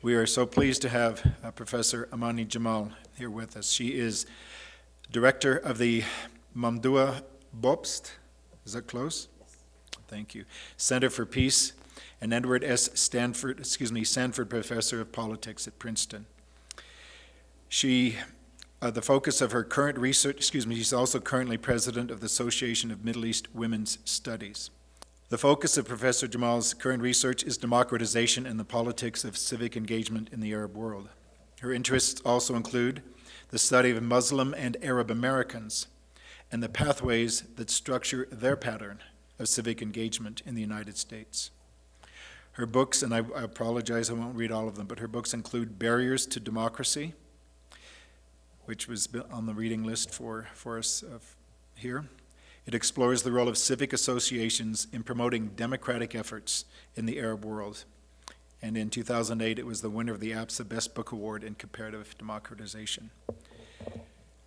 We are so pleased to have Professor Amaney Jamal here with us. She is director of the Mamdouh Bobst, is that close? Yes. Thank you. Center for Peace, and Edward S. Sanford Professor of Politics at Princeton. The focus of her current research, she's also currently president of the Association of Middle East Women's Studies. The focus of Professor Jamal's current research is democratization and the politics of civic engagement in the Arab world. Her interests also include the study of Muslim and Arab Americans and the pathways that structure their pattern of civic engagement in the United States. Her books, and I apologize, I won't read all of them, but her books include Barriers to Democracy, which was on the reading list for us here. It explores the role of civic associations in promoting democratic efforts in the Arab world. And in 2008, it was the winner of the APSA Best Book Award in Comparative Democratization.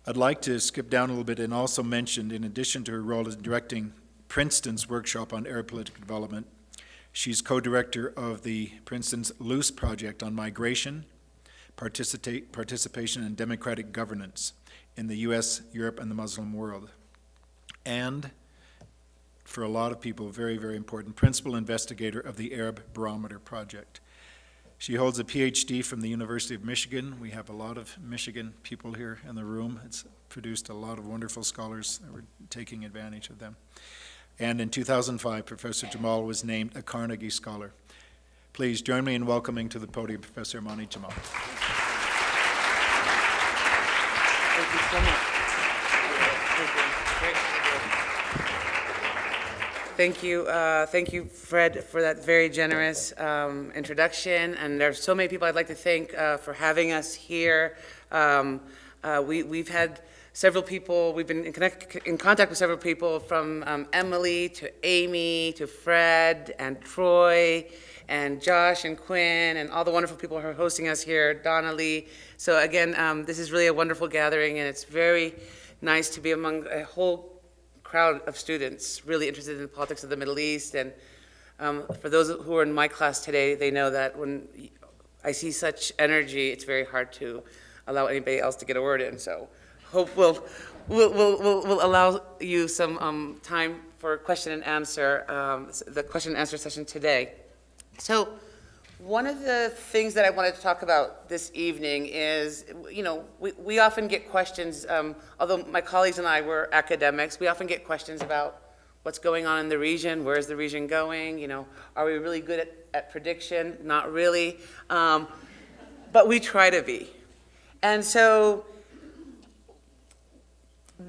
I'd like to skip down a little bit and also mention, in addition to her role as directing Princeton's workshop on Arab political development, she's co-director of the Princeton's Loose Project on migration, participation, and democratic governance in the U.S., Europe, and the Muslim world. And, for a lot of people, very, very important, principal investigator of the Arab Barometer Project. She holds a PhD from the University of Michigan. We have a lot of Michigan people here in the room. It's produced a lot of wonderful scholars, and we're taking advantage of them. And in 2005, Professor Jamal was named a Carnegie Scholar. Please join me in welcoming to the podium Professor Amaney Jamal. Thank you so much. Thank you, Fred, for that very generous introduction. And there's so many people I'd like to thank for having us here. We've had several people, we've been in contact with several people, from Emily to Amy to Fred and Troy and Josh and Quinn and all the wonderful people who are hosting us here, Donnelly. So again, this is really a wonderful gathering, and it's very nice to be among a whole crowd of students really interested in the politics of the Middle East. And for those who are in my class today, they know that when I see such energy, it's very hard to allow anybody else to get a word in. So hope we'll allow you some time for question and answer, the question and answer session today. So one of the things that I wanted to talk about this evening is, we often get questions, although my colleagues and I were academics, we often get questions about what's going on in the region, where is the region going, are we really good at prediction? Not really, but we try to be. And so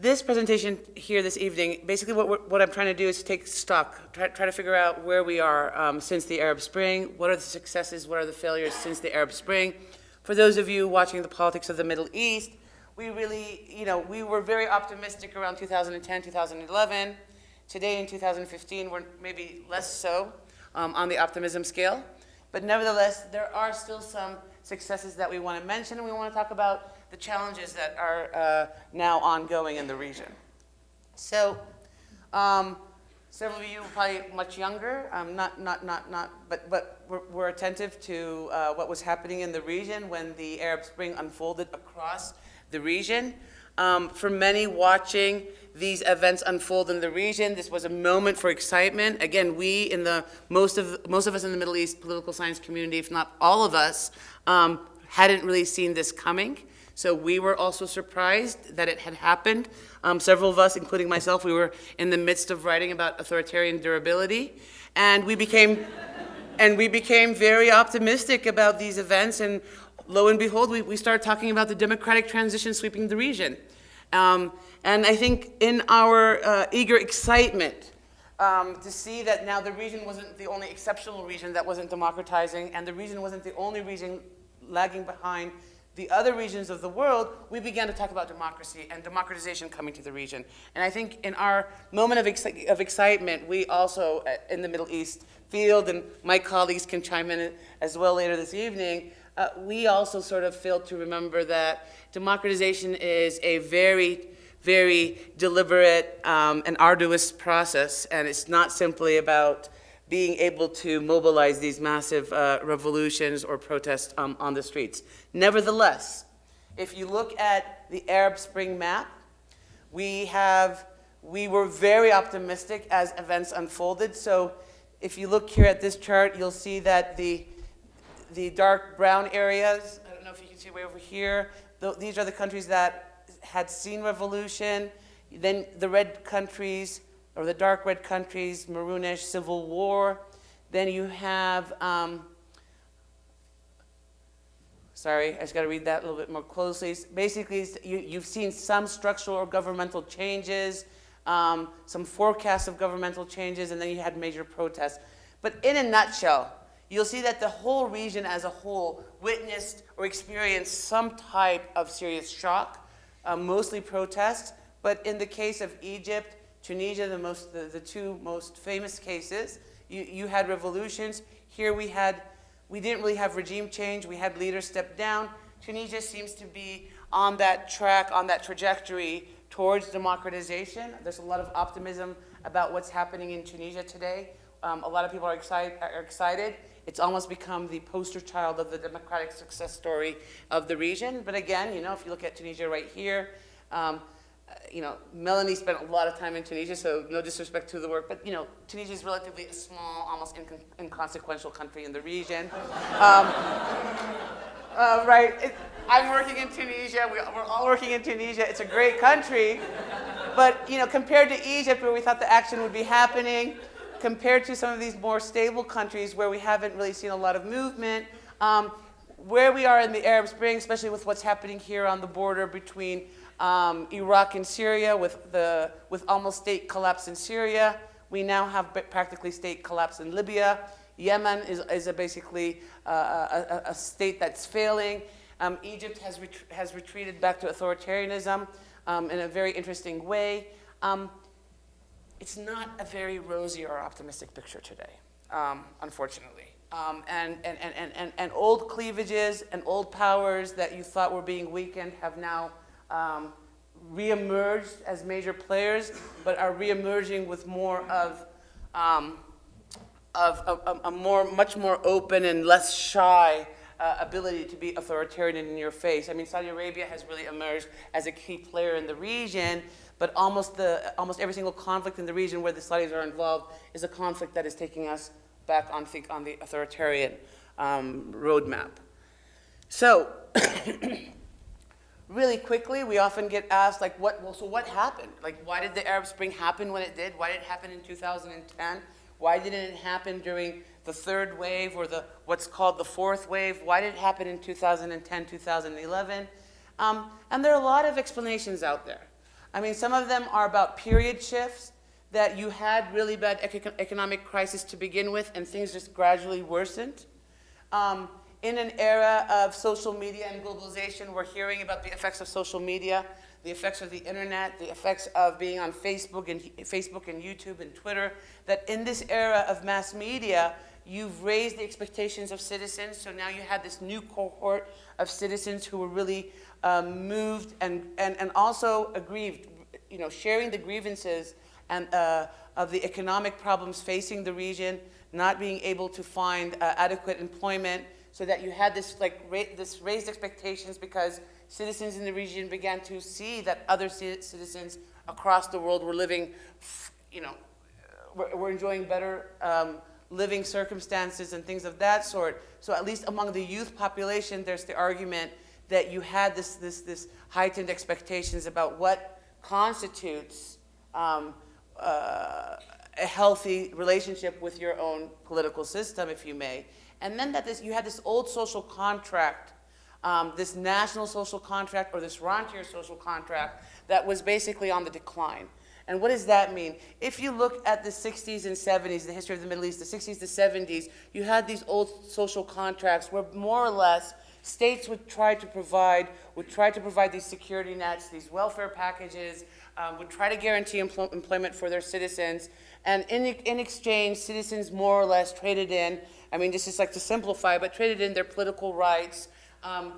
this presentation here this evening, basically what I'm trying to do is take stock, try to figure out where we are since the Arab Spring, what are the successes, what are the failures since the Arab Spring. For those of you watching the politics of the Middle East, we really, we were very optimistic around 2010, 2011. Today in 2015, we're maybe less so on the optimism scale. But nevertheless, there are still some successes that we want to mention, and we want to talk about the challenges that are now ongoing in the region. So, several of you are probably much younger, but we're attentive to what was happening in the region when the Arab Spring unfolded across the region. For many watching these events unfold in the region, this was a moment for excitement. Again, most of us in the Middle East political science community, if not all of us, hadn't really seen this coming. So we were also surprised that it had happened. Several of us, including myself, we were in the midst of writing about authoritarian durability, and we became very optimistic about these events. And lo and behold, we started talking about the democratic transition sweeping the region. And I think in our eager excitement to see that now the region wasn't the only exceptional region that wasn't democratizing, and the region wasn't the only region lagging behind the other regions of the world, we began to talk about democracy and democratization coming to the region. And I think in our moment of excitement, we also, in the Middle East field, and my colleagues can chime in as well later this evening, we also sort of failed to remember that democratization is a very, very deliberate and arduous process, and it's not simply about being able to mobilize these massive revolutions or protests on the streets. Nevertheless, if you look at the Arab Spring map, we were very optimistic as events unfolded. So if you look here at this chart, you'll see that the dark brown areas, I don't know if you can see way over here, these are the countries that had seen revolution. Then the red countries, or the dark red countries, maroonish, civil war. Then you have, sorry, I just got to read that a little bit more closely. Basically, you've seen some structural or governmental changes, some forecasts of governmental changes, and then you had major protests. But in a nutshell, you'll see that the whole region as a whole witnessed or experienced some type of serious shock, mostly protests. But in the case of Egypt, Tunisia, the two most famous cases, you had revolutions. Here we didn't really have regime change. We had leaders step down. Tunisia seems to be on that track, on that trajectory towards democratization. There's a lot of optimism about what's happening in Tunisia today. A lot of people are excited. It's almost become the poster child of the democratic success story of the region. But again, if you look at Tunisia right here, Melanie spent a lot of time in Tunisia, so no disrespect to the work, but Tunisia is relatively a small, almost inconsequential country in the region. Right? I'm working in Tunisia. We're all working in Tunisia. It's a great country, but compared to Egypt, where we thought the action would be happening, compared to some of these more stable countries where we haven't really seen a lot of movement, where we are in the Arab Spring, especially with what's happening here on the border between Iraq and Syria, with almost state collapse in Syria. We now have practically state collapse in Libya. Yemen is basically a state that's failing. Egypt has retreated back to authoritarianism in a very interesting way. It's not a very rosy or optimistic picture today, unfortunately. And old cleavages and old powers that you thought were being weakened have now reemerged as major players, but are reemerging with more of a much more open and less shy ability to be authoritarian in your face. I mean, Saudi Arabia has really emerged as a key player in the region, but almost every single conflict in the region where the Saudis are involved is a conflict that is taking us back on the authoritarian roadmap. So, really quickly, we often get asked, so what happened? Why did the Arab Spring happen when it did? Why did it happen in 2010? Why didn't it happen during the third wave or what's called the fourth wave? Why did it happen in 2010, 2011? And there are a lot of explanations out there. I mean, some of them are about period shifts, that you had really bad economic crisis to begin with, and things just gradually worsened. In an era of social media and globalization, we're hearing about the effects of social media, the effects of the internet, the effects of being on Facebook and YouTube and Twitter, that in this era of mass media, you've raised the expectations of citizens. So now you had this new cohort of citizens who were really moved and also aggrieved, sharing the grievances and of the economic problems facing the region, not being able to find adequate employment, so that you had this raised expectations because citizens in the region began to see that other citizens across the world were living, were enjoying better living circumstances and things of that sort. So at least among the youth population, there's the argument that you had this heightened expectations about what constitutes a healthy relationship with your own political system, if you may. And then you had this old social contract, this national social contract or this rentier social contract that was basically on the decline. And what does that mean? If you look at the 60s and 70s, the history of the Middle East, the 60s to 70s, you had these old social contracts where more or less states would try to provide these security nets, these welfare packages, would try to guarantee employment for their citizens. And in exchange, citizens more or less traded in, I mean, this is to simplify, but traded in their political rights,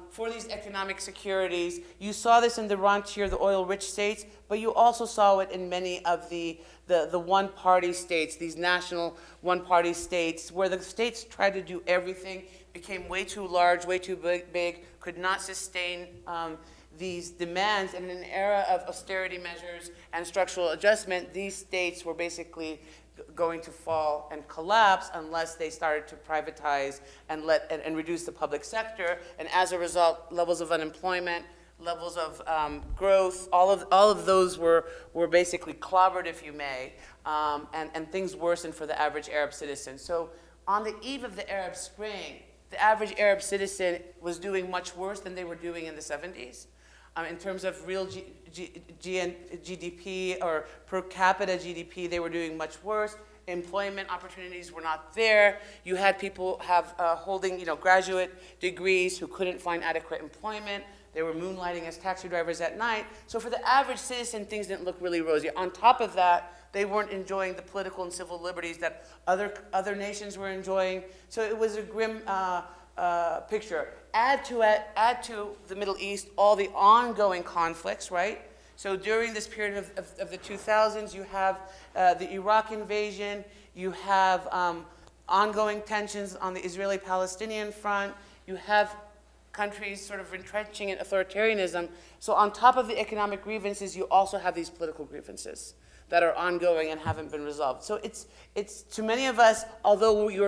for these economic securities. You saw this in the rentier, the oil-rich states, but you also saw it in many of the one-party states, these national one-party states, where the states tried to do everything, became way too large, way too big, could not sustain these demands. And in an era of austerity measures and structural adjustment, these states were basically going to fall and collapse unless they started to privatize and reduce the public sector. And as a result, levels of unemployment, levels of growth, all of those were basically clobbered, if you may, and things worsened for the average Arab citizen. So on the eve of the Arab Spring, the average Arab citizen was doing much worse than they were doing in the 70s. In terms of real GDP or per capita GDP, they were doing much worse. Employment opportunities were not there. You had people holding graduate degrees who couldn't find adequate employment. They were moonlighting as taxi drivers at night. So for the average citizen, things didn't look really rosy. On top of that, they weren't enjoying the political and civil liberties that other nations were enjoying. So it was a grim picture. Add to the Middle East all the ongoing conflicts, right? So during this period of the 2000s, you have the Iraq invasion, you have ongoing tensions on the Israeli-Palestinian front, you have countries sort of entrenching in authoritarianism. So on top of the economic grievances, you also have these political grievances that are ongoing and haven't been resolved. So it's to many of us, although we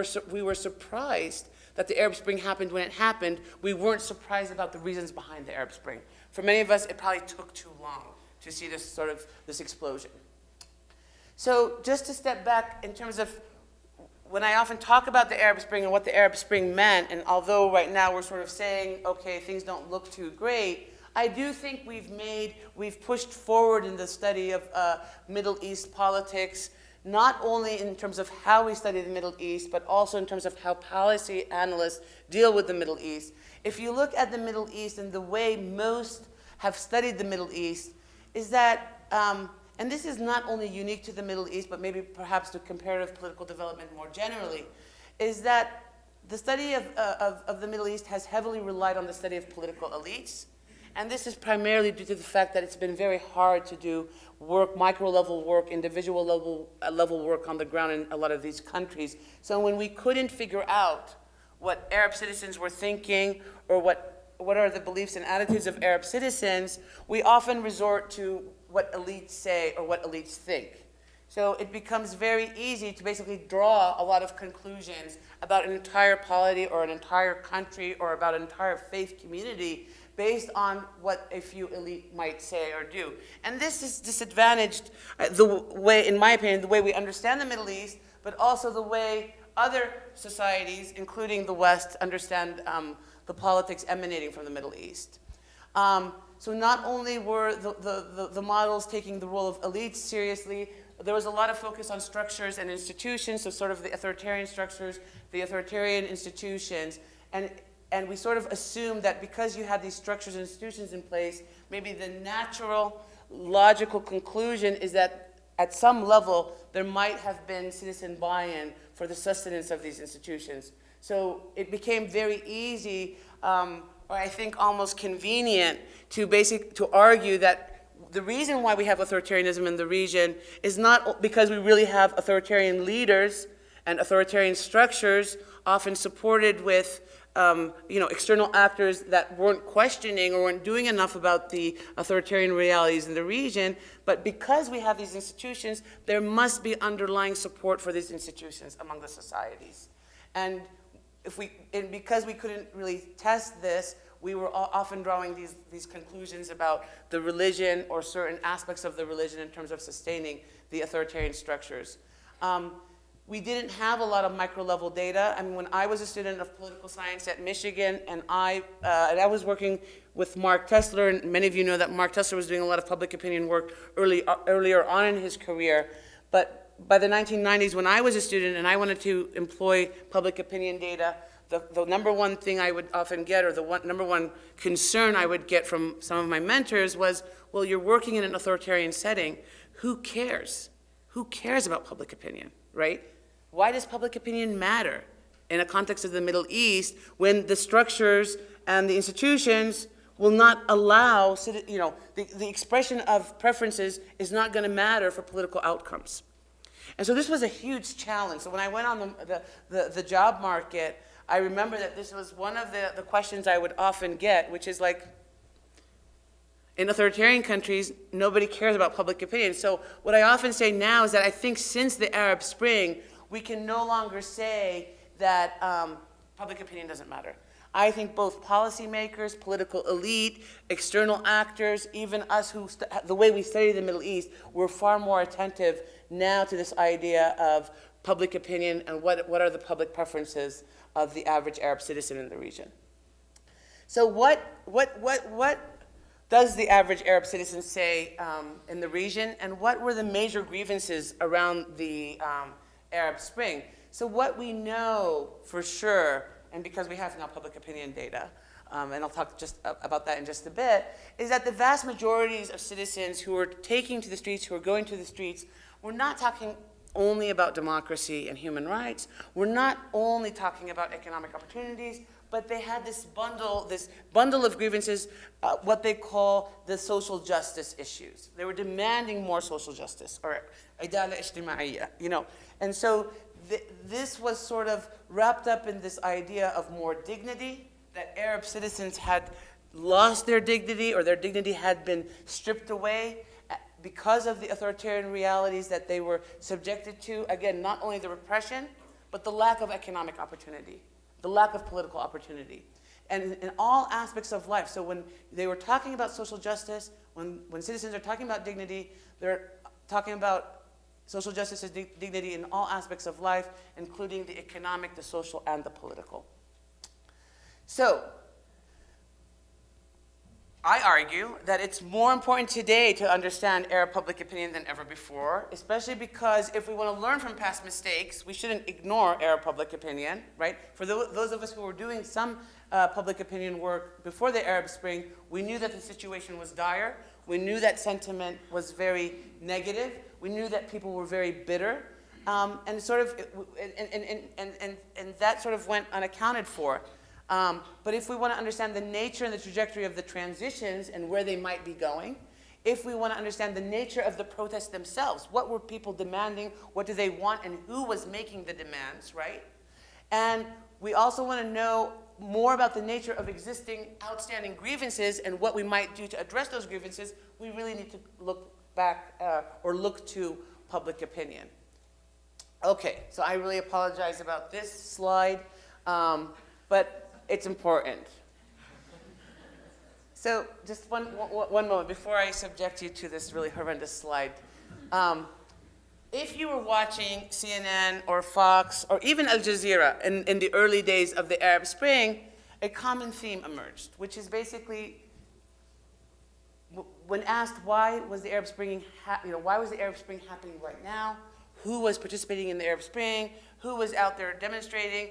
were surprised that the Arab Spring happened when it happened, we weren't surprised about the reasons behind the Arab Spring. For many of us, it probably took too long to see this explosion. So just to step back in terms of when I often talk about the Arab Spring and what the Arab Spring meant, and although right now we're sort of saying, okay, things don't look too great, I do think we've pushed forward in the study of Middle East politics, not only in terms of how we study the Middle East, but also in terms of how policy analysts deal with the Middle East. If you look at the Middle East and the way most have studied the Middle East, is that, and this is not only unique to the Middle East, but maybe perhaps to comparative political development more generally, is that the study of the Middle East has heavily relied on the study of political elites. And this is primarily due to the fact that it's been very hard to do work, micro-level work, individual level work on the ground in a lot of these countries. So when we couldn't figure out what Arab citizens were thinking or what are the beliefs and attitudes of Arab citizens, we often resort to what elites say or what elites think. So it becomes very easy to basically draw a lot of conclusions about an entire polity or an entire country or about an entire faith community based on what a few elite might say or do. And this is disadvantaged the way, in my opinion, the way we understand the Middle East, but also the way other societies, including the West, understand the politics emanating from the Middle East. So not only were the models taking the role of elites seriously, there was a lot of focus on structures and institutions, so sort of the authoritarian structures, the authoritarian institutions, and we sort of assumed that because you had these structures and institutions in place, maybe the natural, logical conclusion is that at some level, there might have been citizen buy-in for the sustenance of these institutions. So it became very easy, or I think almost convenient, to argue that the reason why we have authoritarianism in the region is not because we really have authoritarian leaders and authoritarian structures, often supported with external actors that weren't questioning or weren't doing enough about the authoritarian realities in the region, but because we have these institutions, there must be underlying support for these institutions among the societies. And because we couldn't really test this, we were often drawing these conclusions about the religion or certain aspects of the religion in terms of sustaining the authoritarian structures. We didn't have a lot of micro-level data. I mean, when I was a student of political science at Michigan, and I was working with Mark Tessler, and many of you know that Mark Tessler was doing a lot of public opinion work earlier on in his career. But by the 1990s, when I was a student and I wanted to employ public opinion data, the number one thing I would often get, or the number one concern I would get from some of my mentors was, well, you're working in an authoritarian setting. Who cares? Who cares about public opinion, right? Why does public opinion matter in a context of the Middle East when the structures and the institutions will not allow, the expression of preferences is not going to matter for political outcomes. And so this was a huge challenge. So when I went on the job market, I remember that this was one of the questions I would often get, which is like, in authoritarian countries, nobody cares about public opinion. So what I often say now is that I think since the Arab Spring, we can no longer say that public opinion doesn't matter. I think both policymakers, political elite, external actors, even us the way we study the Middle East, we're far more attentive now to this idea of public opinion and what are the public preferences of the average Arab citizen in the region. So what does the average Arab citizen say in the region, and what were the major grievances around the Arab Spring? So what we know for sure, and because we have now public opinion data, and I'll talk just about that in just a bit, is that the vast majorities of citizens who are taking to the streets, who are going to the streets, we're not talking only about democracy and human rights. We're not only talking about economic opportunities, but they had this bundle of grievances, what they call the social justice issues. They were demanding more social justice, or idala ijtimaiya, And so this was sort of wrapped up in this idea of more dignity, that Arab citizens had lost their dignity, or their dignity had been stripped away because of the authoritarian realities that they were subjected to. Again, not only the repression, but the lack of economic opportunity, the lack of political opportunity, and in all aspects of life. So when they were talking about social justice, when citizens are talking about dignity, they're talking about social justice as dignity in all aspects of life, including the economic, the social, and the political. So I argue that it's more important today to understand Arab public opinion than ever before, especially because if we want to learn from past mistakes, we shouldn't ignore Arab public opinion, right? For those of us who were doing some public opinion work before the Arab Spring, we knew that the situation was dire. We knew that sentiment was very negative. We knew that people were very bitter, and that sort of went unaccounted for. But if we want to understand the nature and the trajectory of the transitions and where they might be going, if we want to understand the nature of the protests themselves, what were people demanding, what do they want, and who was making the demands, right? And we also want to know more about the nature of existing outstanding grievances and what we might do to address those grievances. We really need to look back or look to public opinion. Okay, so I really apologize about this slide, but it's important. So just one moment before I subject you to this really horrendous slide. If you were watching CNN or Fox or even Al Jazeera in the early days of the Arab Spring, a common theme emerged, which is basically when asked why was the Arab Spring happening right now, who was participating in the Arab Spring, who was out there demonstrating,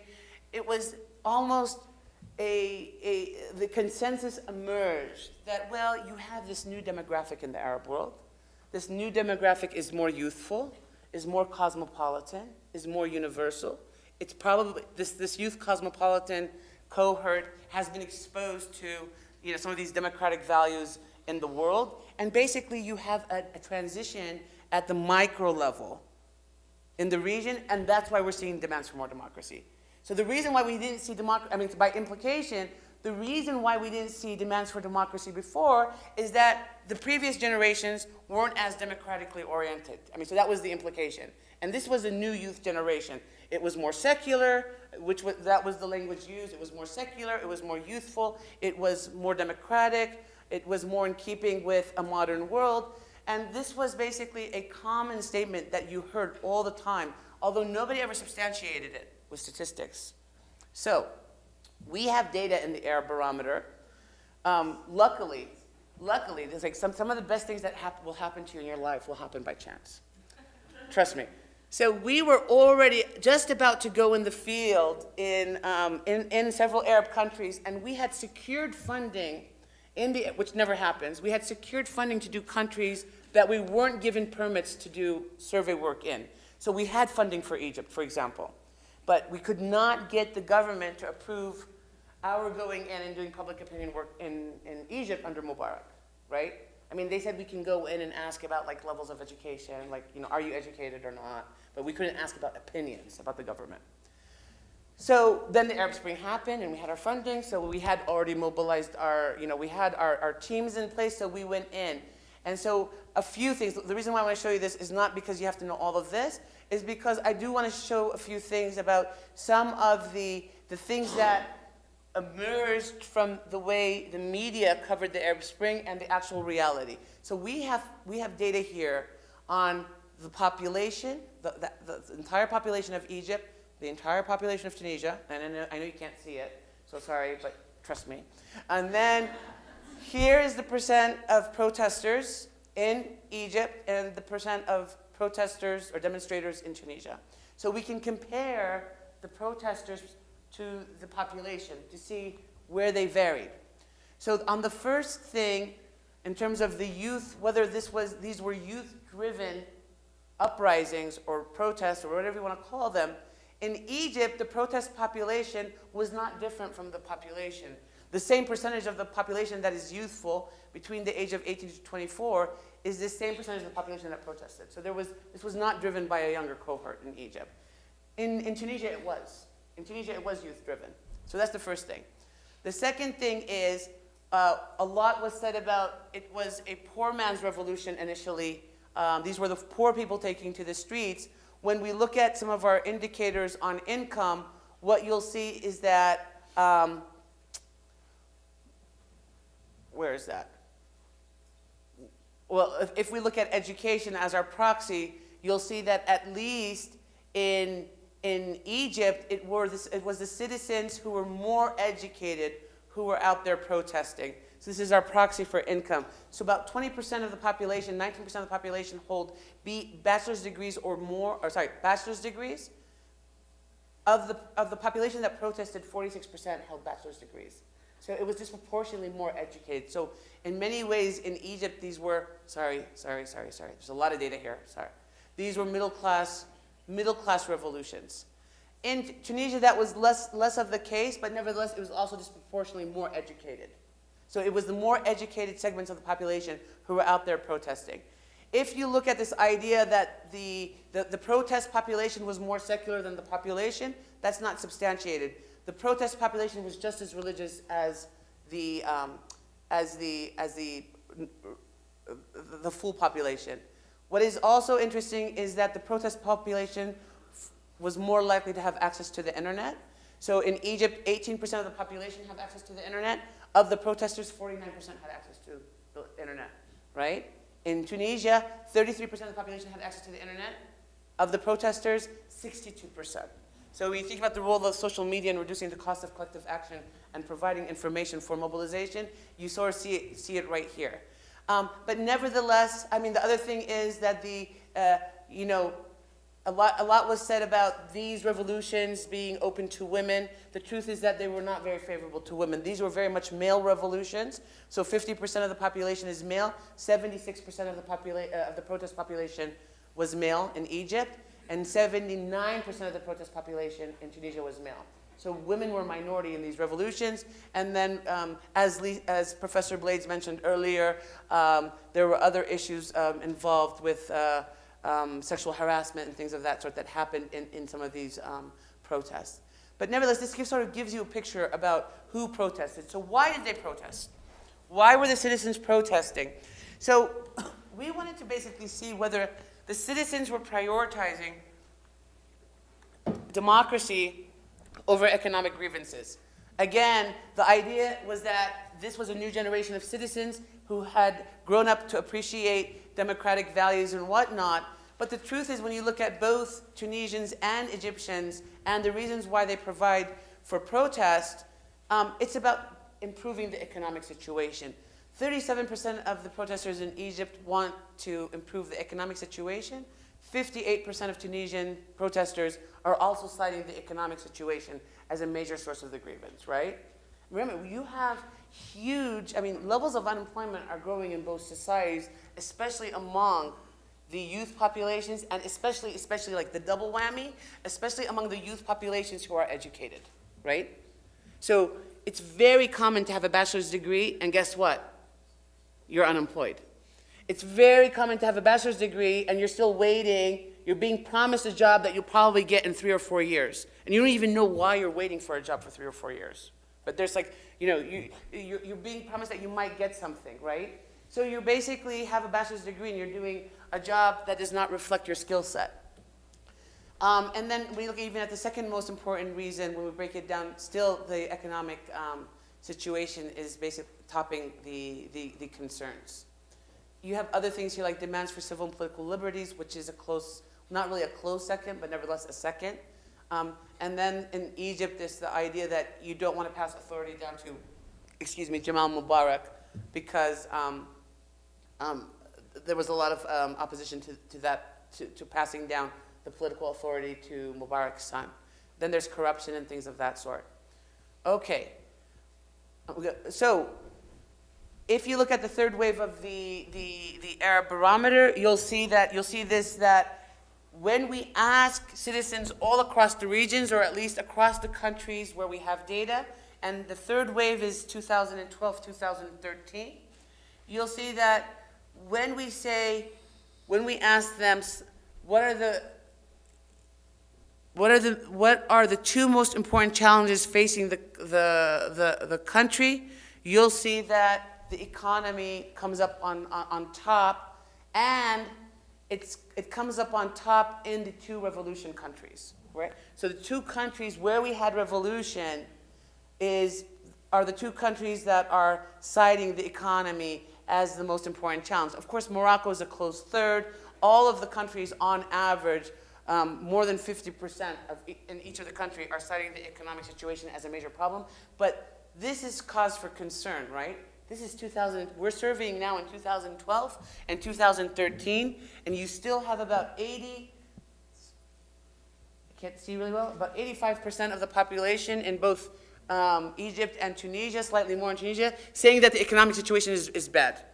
it was almost the consensus emerged that, well, you have this new demographic in the Arab world. This new demographic is more youthful, is more cosmopolitan, is more universal. It's probably, this youth cosmopolitan cohort has been exposed to some of these democratic values in the world. And basically you have a transition at the micro level in the region, and that's why we're seeing demands for more democracy. So the reason why we didn't see democracy, by implication, the reason why we didn't see demands for democracy before is that the previous generations weren't as democratically oriented. So that was the implication. And this was a new youth generation. It was more secular, that was the language used. It was more secular, it was more youthful, it was more democratic, it was more in keeping with a modern world. And this was basically a common statement that you heard all the time, although nobody ever substantiated it with statistics. So we have data in the Arab Barometer. Luckily, there's like some of the best things that will happen to you in your life will happen by chance. Trust me. So we were already just about to go in the field in several Arab countries, and we had secured funding, which never happens. We had secured funding to do countries that we weren't given permits to do survey work in. So we had funding for Egypt, for example. But we could not get the government to approve how we're going in and doing public opinion work in Egypt under Mubarak, right? I mean, they said we can go in and ask about like levels of education, like, are you educated or not? But we couldn't ask about opinions about the government. So then the Arab Spring happened and we had our funding, so we had already mobilized we had our teams in place, so we went in. And so a few things, the reason why I want to show you this is not because you have to know all of this, is because I do want to show a few things about some of the things that emerged from the way the media covered the Arab Spring and the actual reality. So we have data here on the population, the entire population of Egypt, the entire population of Tunisia, and I know you can't see it, so sorry, but trust me. And then here is the percent of protesters in Egypt and the percent of protesters or demonstrators in Tunisia. So we can compare the protesters to the population to see where they varied. So on the first thing, in terms of the youth, whether these were youth-driven uprisings or protests or whatever you want to call them, in Egypt, the protest population was not different from the population. The same percentage of the population that is youthful between the age of 18 to 24 is the same percentage of the population that protested. So this was not driven by a younger cohort in Egypt. In Tunisia, it was. In Tunisia, it was youth-driven. So that's the first thing. The second thing is, a lot was said about it was a poor man's revolution initially. These were the poor people taking to the streets. When we look at some of our indicators on income, what you'll see is that, where is that? Well, if we look at education as our proxy, you'll see that at least in Egypt, it was the citizens who were more educated who were out there protesting. So this is our proxy for income. So about 20% of the population, 19% of the population hold bachelor's degrees or more, bachelor's degrees. Of the population that protested, 46% held bachelor's degrees. So it was disproportionately more educated. So in many ways in Egypt, these were, sorry. There's a lot of data here, sorry. These were middle class revolutions. In Tunisia, that was less of the case, but nevertheless, it was also disproportionately more educated. So it was the more educated segments of the population who were out there protesting. If you look at this idea that the protest population was more secular than the population, that's not substantiated. The protest population was just as religious as the full population. What is also interesting is that the protest population was more likely to have access to the internet. So in Egypt, 18% of the population have access to the internet. Of the protesters, 49% had access to the internet, right? In Tunisia, 33% of the population had access to the internet. Of the protesters, 62%. So when you think about the role of social media in reducing the cost of collective action and providing information for mobilization, you sort of see it right here. But nevertheless, I mean, the other thing is that a lot was said about these revolutions being open to women. The truth is that they were not very favorable to women. These were very much male revolutions. So 50% of the population is male. 76% of the protest population was male in Egypt, and 79% of the protest population in Tunisia was male. So women were a minority in these revolutions. And then, as Professor Blades mentioned earlier, there were other issues involved with sexual harassment and things of that sort that happened in some of these protests. But nevertheless, this sort of gives you a picture about who protested. So why did they protest? Why were the citizens protesting? So we wanted to basically see whether the citizens were prioritizing democracy over economic grievances. Again, the idea was that this was a new generation of citizens who had grown up to appreciate democratic values and whatnot. But the truth is, when you look at both Tunisians and Egyptians and the reasons why they provide for protest, it's about improving the economic situation. 37% of the protesters in Egypt want to improve the economic situation. 58% of Tunisian protesters are also citing the economic situation as a major source of the grievance, right? Remember, you have levels of unemployment are growing in both societies, especially among the youth populations, and especially like the double whammy, especially among the youth populations who are educated, right? So it's very common to have a bachelor's degree, and guess what? You're unemployed. It's very common to have a bachelor's degree, and you're still waiting. You're being promised a job that you'll probably get in 3 or 4 years. And you don't even know why you're waiting for a job for 3 or 4 years. But there's like, you're being promised that you might get something, right? So you basically have a bachelor's degree, and you're doing a job that does not reflect your skill set. And then we look even at the second most important reason, when we break it down, still the economic situation is basically topping the concerns. You have other things here like demands for civil and political liberties, which is a close, not really a close second, but nevertheless a second. And then in Egypt, there's the idea that you don't want to pass authority down to, Jamal Mubarak, because there was a lot of opposition to passing down the political authority to Mubarak's son. Then there's corruption and things of that sort. Okay. So if you look at the third wave of the Arab barometer, you'll see that when we ask citizens all across the regions, or at least across the countries where we have data, and the third wave is 2012, 2013, you'll see that when we ask them what are the 2 most important challenges facing the country, you'll see that the economy comes up on top, and it comes up on top in the 2 revolution countries, right? So the 2 countries where we had revolution are the 2 countries that are citing the economy as the most important challenge. Of course, Morocco is a close third. All of the countries, on average, more than 50% in each of the country are citing the economic situation as a major problem. But this is cause for concern, right? This is 2000. We're surveying now in 2012 and 2013, and you still have about 80. I can't see really well. About 85% of the population in both Egypt and Tunisia, slightly more in Tunisia, saying that the economic situation is bad.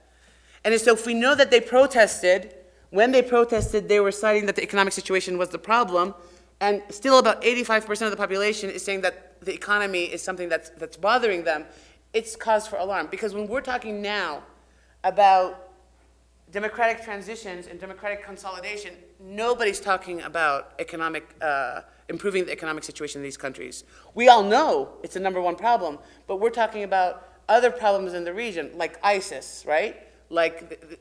And so if we know that they protested, when they protested, they were citing that the economic situation was the problem, and still about 85% of the population is saying that the economy is something that's bothering them. It's cause for alarm, because when we're talking now about democratic transitions and democratic consolidation, nobody's talking about improving the economic situation in these countries. We all know it's the #1 problem, but we're talking about other problems in the region, like ISIS, right? Like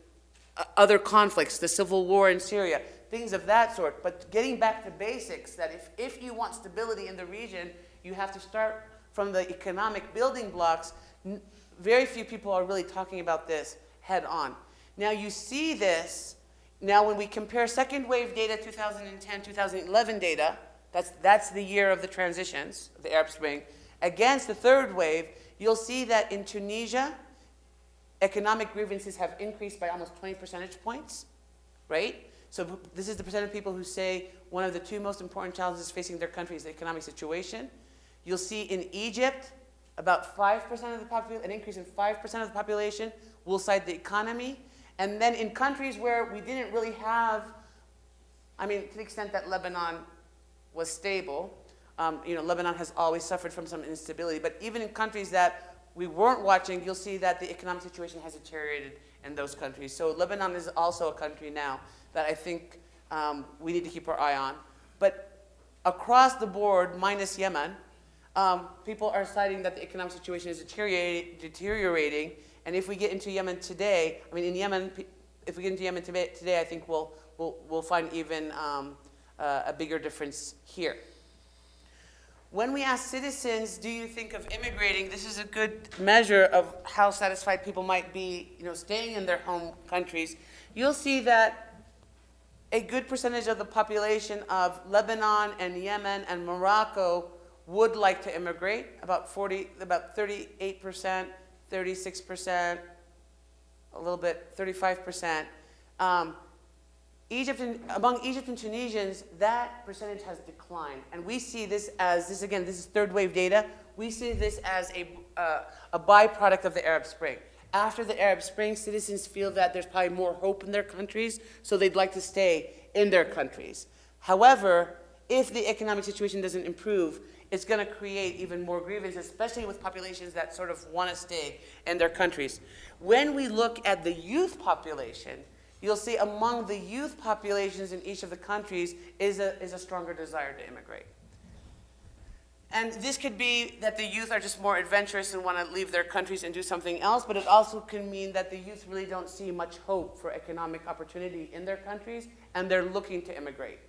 other conflicts, the civil war in Syria, things of that sort. But getting back to basics, that if you want stability in the region, you have to start from the economic building blocks. Very few people are really talking about this head on. Now you see this, now when we compare second wave data, 2010, 2011 data, that's the year of the transitions, the Arab Spring, against the third wave, you'll see that in Tunisia, economic grievances have increased by almost 20 percentage points, right? So this is the percent of people who say one of the 2 most important challenges facing their country is the economic situation. You'll see in Egypt, about 5% of the population, an increase in 5% of the population will cite the economy. And then in countries where we didn't really have, to the extent that Lebanon was stable, Lebanon has always suffered from some instability, but even in countries that we weren't watching, you'll see that the economic situation has deteriorated in those countries. So Lebanon is also a country now that I think we need to keep our eye on. But across the board, minus Yemen, people are citing that the economic situation is deteriorating. And if we get into Yemen today, if we get into Yemen today, I think we'll find even a bigger difference here. When we ask citizens, do you think of immigrating? This is a good measure of how satisfied people might be, staying in their home countries. You'll see that a good percentage of the population of Lebanon and Yemen and Morocco would like to immigrate, about 38%, 36%, a little bit, 35%. Among Egypt and Tunisians, that percentage has declined. And we see this as, this is third wave data, we see this as a byproduct of the Arab Spring. After the Arab Spring, citizens feel that there's probably more hope in their countries, so they'd like to stay in their countries. However, if the economic situation doesn't improve, it's going to create even more grievance, especially with populations that sort of want to stay in their countries. When we look at the youth population, you'll see among the youth populations in each of the countries is a stronger desire to immigrate. And this could be that the youth are just more adventurous and want to leave their countries and do something else, but it also can mean that the youth really don't see much hope for economic opportunity in their countries, and they're looking to immigrate.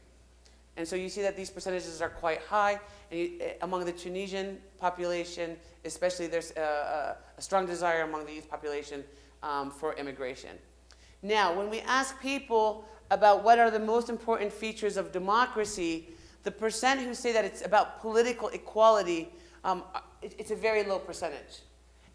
And so you see that these percentages are quite high, and among the Tunisian population, especially, there's a strong desire among the youth population for immigration. Now, when we ask people about what are the most important features of democracy, the percent who say that it's about political equality, it's a very low percentage.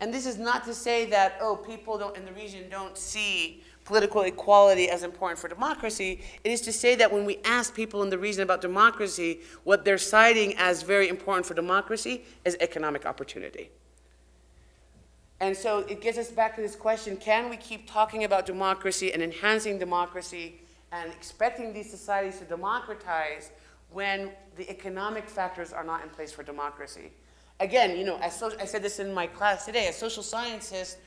And this is not to say that, oh, people in the region don't see political equality as important for democracy. It is to say that when we ask people in the region about democracy, what they're citing as very important for democracy is economic opportunity. And so it gets us back to this question, can we keep talking about democracy and enhancing democracy and expecting these societies to democratize when the economic factors are not in place for democracy? Again, I said this in my class today, as social scientists,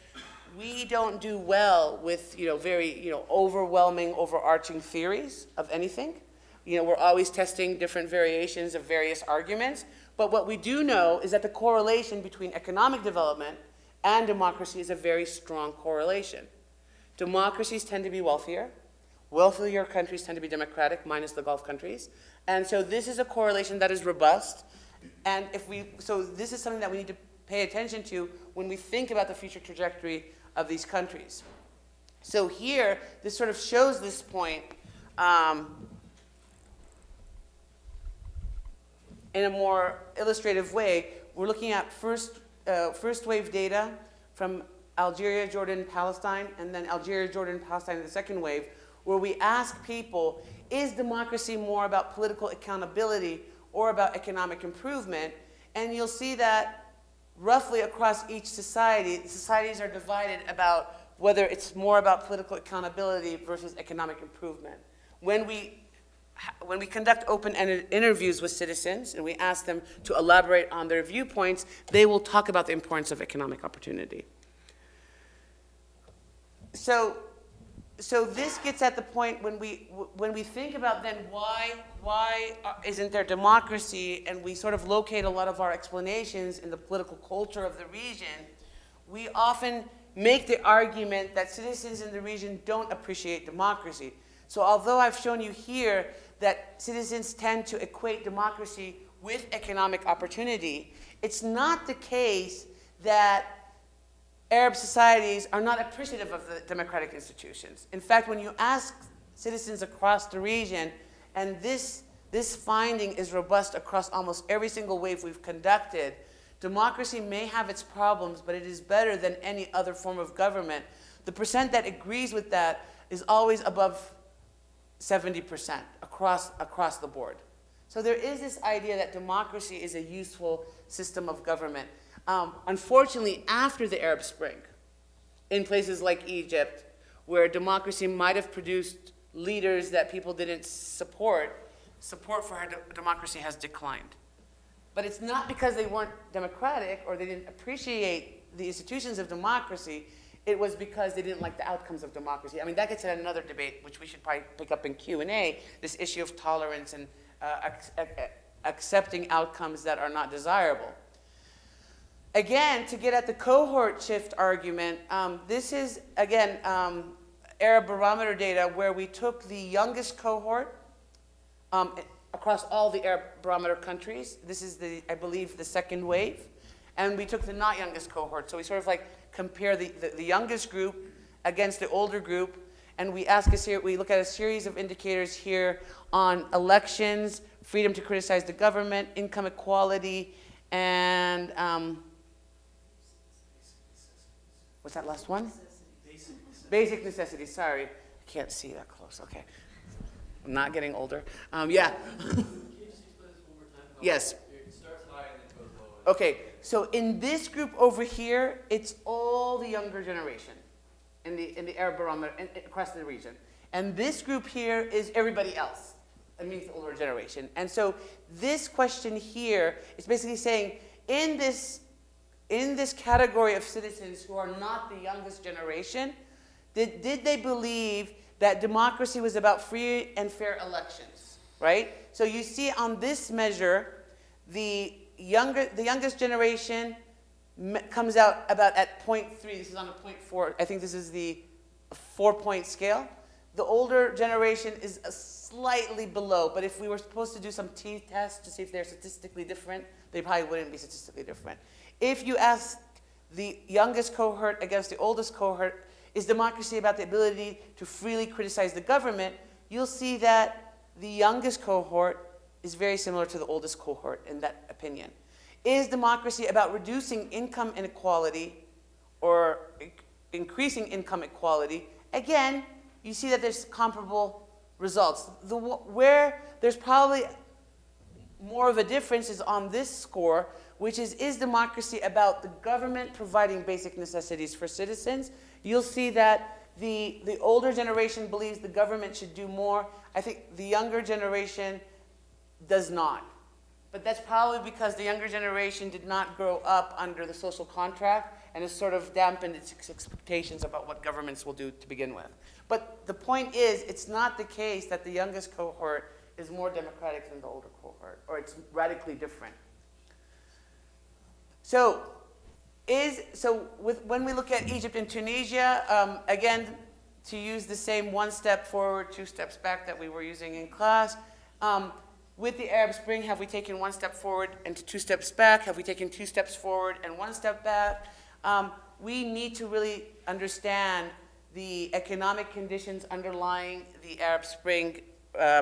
we don't do well with very overwhelming, overarching theories of anything. We're always testing different variations of various arguments. But what we do know is that the correlation between economic development and democracy is a very strong correlation. Democracies tend to be wealthier. Wealthier countries tend to be democratic, minus the Gulf countries. And so this is a correlation that is robust. And so this is something that we need to pay attention to when we think about the future trajectory of these countries. So here, this sort of shows this point in a more illustrative way. We're looking at first wave data from Algeria, Jordan, Palestine, and then Algeria, Jordan, Palestine in the second wave, where we ask people, is democracy more about political accountability or about economic improvement? And you'll see that roughly across each society, the societies are divided about whether it's more about political accountability versus economic improvement. When we conduct open-ended interviews with citizens and we ask them to elaborate on their viewpoints, they will talk about the importance of economic opportunity. So this gets at the point when we think about then why isn't there democracy, and we sort of locate a lot of our explanations in the political culture of the region, we often make the argument that citizens in the region don't appreciate democracy. So although I've shown you here that citizens tend to equate democracy with economic opportunity, it's not the case that Arab societies are not appreciative of the democratic institutions. In fact, when you ask citizens across the region, and this finding is robust across almost every single wave we've conducted, democracy may have its problems, but it is better than any other form of government. The percent that agrees with that is always above 70% across the board. So there is this idea that democracy is a useful system of government. Unfortunately, after the Arab Spring, in places like Egypt, where democracy might have produced leaders that people didn't support for democracy has declined. But it's not because they weren't democratic or they didn't appreciate the institutions of democracy. It was because they didn't like the outcomes of democracy. I mean, that gets at another debate, which we should probably pick up in Q&A, this issue of tolerance and accepting outcomes that are not desirable. Again, to get at the cohort shift argument, this is, again, Arab barometer data where we took the youngest cohort across all the Arab barometer countries. This is, I believe, the second wave. And we took the not youngest cohort. So we sort of like compare the youngest group against the older group. And we look at a series of indicators here on elections, freedom to criticize the government, income equality, and what's that last one? Basic necessities, sorry. I can't see that close, okay. I'm not getting older. Yeah. Yes. It starts high and then goes low. Okay, so in this group over here, it's all the younger generation in the Arab barometer across the region. And this group here is everybody else. it means the older generation. And so this question here is basically saying, in this category of citizens who are not the youngest generation, did they believe that democracy was about free and fair elections, right? So you see on this measure, the youngest generation comes out about at 0.3. This is on a 0.4. I think this is the 4-point scale. The older generation is slightly below, but if we were supposed to do some t-tests to see if they're statistically different, they probably wouldn't be statistically different. If you ask the youngest cohort against the oldest cohort, is democracy about the ability to freely criticize the government, you'll see that the youngest cohort is very similar to the oldest cohort in that opinion. Is democracy about reducing income inequality or increasing income equality? Again, you see that there's comparable results. Where there's probably more of a difference is on this score, which is democracy about the government providing basic necessities for citizens? You'll see that the older generation believes the government should do more. I think the younger generation does not. But that's probably because the younger generation did not grow up under the social contract and has sort of dampened its expectations about what governments will do to begin with. But the point is, it's not the case that the youngest cohort is more democratic than the older cohort, or it's radically different. So, when we look at Egypt and Tunisia, again, to use the same 1 step forward, 2 steps back that we were using in class, with the Arab Spring, have we taken 1 step forward and 2 steps back? Have we taken 2 steps forward and 1 step back? We need to really understand the economic conditions underlying the Arab Spring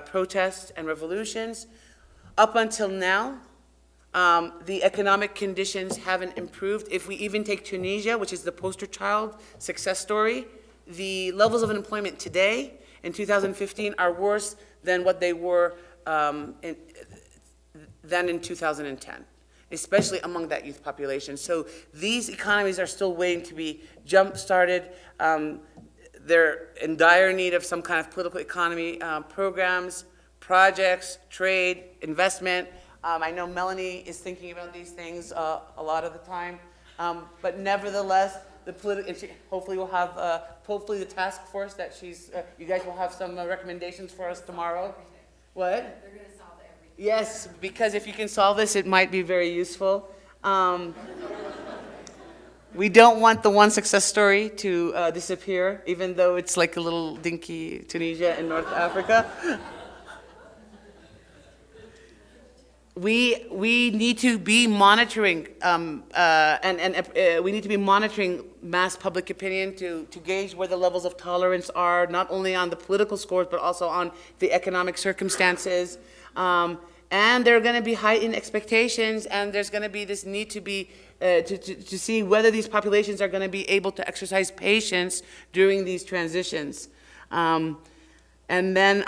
protests and revolutions. Up until now, the economic conditions haven't improved. If we even take Tunisia, which is the poster child success story, the levels of unemployment today in 2015 are worse than what they were than in 2010, especially among that youth population. So these economies are still waiting to be jump-started. They're in dire need of some kind of political economy programs, projects, trade, investment. I know Melanie is thinking about these things a lot of the time, but nevertheless, hopefully we'll have, hopefully the task force that you guys will have some recommendations for us tomorrow. What? They're going to solve everything. Yes, because if you can solve this, it might be very useful. We don't want the one success story to disappear, even though it's like a little dinky Tunisia in North Africa. We need to be monitoring, we need to be monitoring mass public opinion to gauge where the levels of tolerance are, not only on the political scores, but also on the economic circumstances. And there are going to be heightened expectations, and there's going to be this need to be to see whether these populations are going to be able to exercise patience during these transitions. And then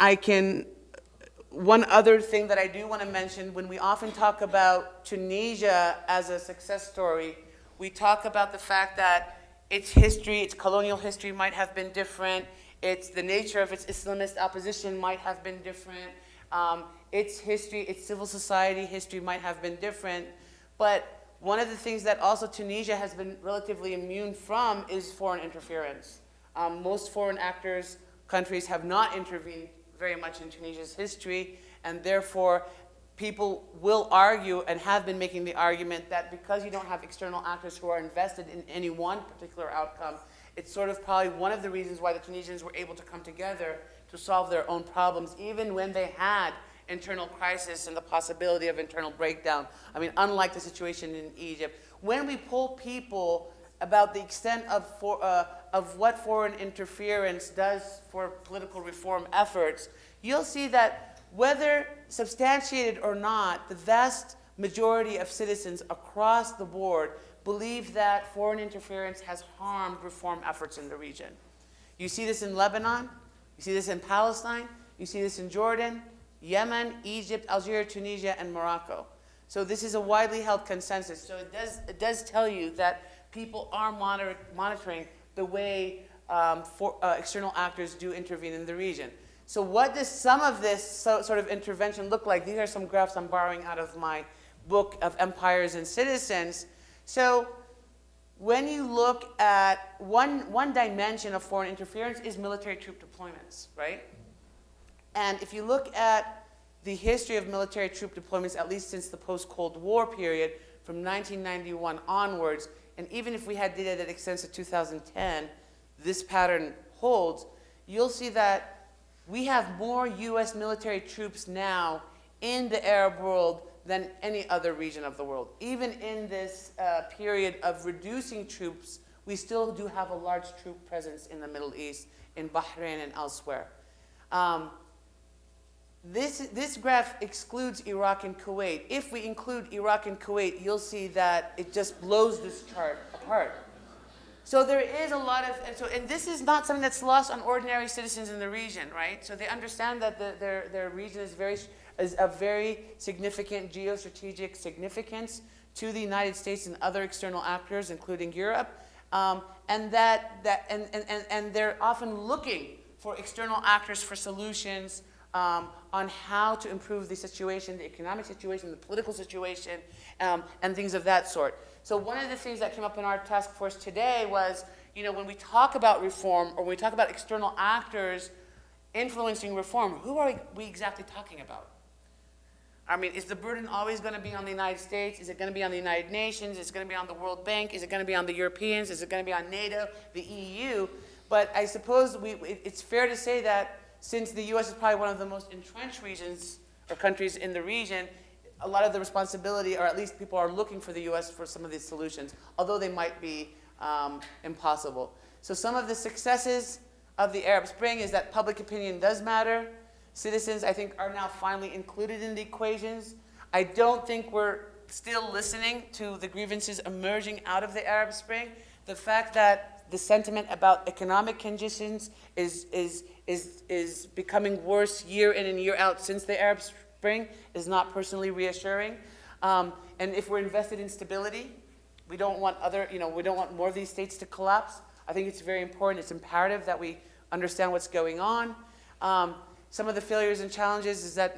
one other thing that I do want to mention, when we often talk about Tunisia as a success story, we talk about the fact that its history, its colonial history might have been different, the nature of its Islamist opposition might have been different, its history, its civil society history might have been different, but one of the things that also Tunisia has been relatively immune from is foreign interference. Most foreign countries have not intervened very much in Tunisia's history, and therefore people will argue and have been making the argument that because you don't have external actors who are invested in any one particular outcome, it's sort of probably one of the reasons why the Tunisians were able to come together to solve their own problems, even when they had internal crisis and the possibility of internal breakdown. I mean, unlike the situation in Egypt. When we poll people about the extent of what foreign interference does for political reform efforts, you'll see that whether substantiated or not, the vast majority of citizens across the board believe that foreign interference has harmed reform efforts in the region. You see this in Lebanon, you see this in Palestine, you see this in Jordan, Yemen, Egypt, Algeria, Tunisia, and Morocco. So this is a widely held consensus. So it does tell you that people are monitoring the way external actors do intervene in the region. So what does some of this sort of intervention look like? These are some graphs I'm borrowing out of my book of Empires and Citizens. So when you look at one dimension of foreign interference is military troop deployments, right? And if you look at the history of military troop deployments, at least since the post-Cold War period, from 1991 onwards, and even if we had data that extends to 2010, this pattern holds, you'll see that we have more U.S. military troops now in the Arab world than any other region of the world. Even in this period of reducing troops, we still do have a large troop presence in the Middle East, in Bahrain and elsewhere. This graph excludes Iraq and Kuwait. If we include Iraq and Kuwait, you'll see that it just blows this chart apart. So there is a lot of, and this is not something that's lost on ordinary citizens in the region, right? So they understand that their region is of very significant geostrategic significance to the United States and other external actors, including Europe, and they're often looking for external actors for solutions on how to improve the situation, the economic situation, the political situation, and things of that sort. So one of the things that came up in our task force today was, when we talk about reform or when we talk about external actors influencing reform, who are we exactly talking about? I mean, is the burden always going to be on the United States? Is it going to be on the United Nations? Is it going to be on the World Bank? Is it going to be on the Europeans? Is it going to be on NATO, the EU? But I suppose it's fair to say that since the U.S. is probably one of the most entrenched regions or countries in the region, a lot of the responsibility, or at least people are looking for the U.S. for some of these solutions, although they might be impossible. So some of the successes of the Arab Spring is that public opinion does matter. Citizens, I think, are now finally included in the equations. I don't think we're still listening to the grievances emerging out of the Arab Spring. The fact that the sentiment about economic conditions is becoming worse year in and year out since the Arab Spring is not personally reassuring. And if we're invested in stability, we don't want we don't want more of these states to collapse. I think it's very important, it's imperative that we understand what's going on. Some of the failures and challenges is that,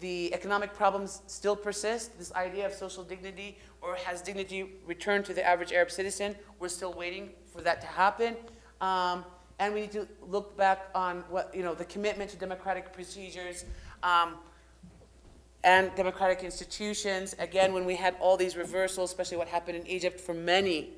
the economic problems still persist. This idea of social dignity, or has dignity returned to the average Arab citizen, we're still waiting for that to happen. And we need to look back on what, the commitment to democratic procedures and democratic institutions. Again, when we had all these reversals, especially what happened in Egypt, for many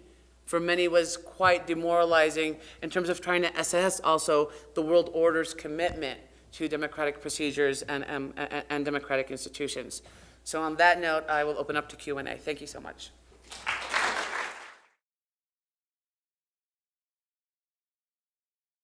was quite demoralizing in terms of trying to assess also the world order's commitment to democratic procedures and democratic institutions. So on that note, I will open up to Q&A. Thank you so much.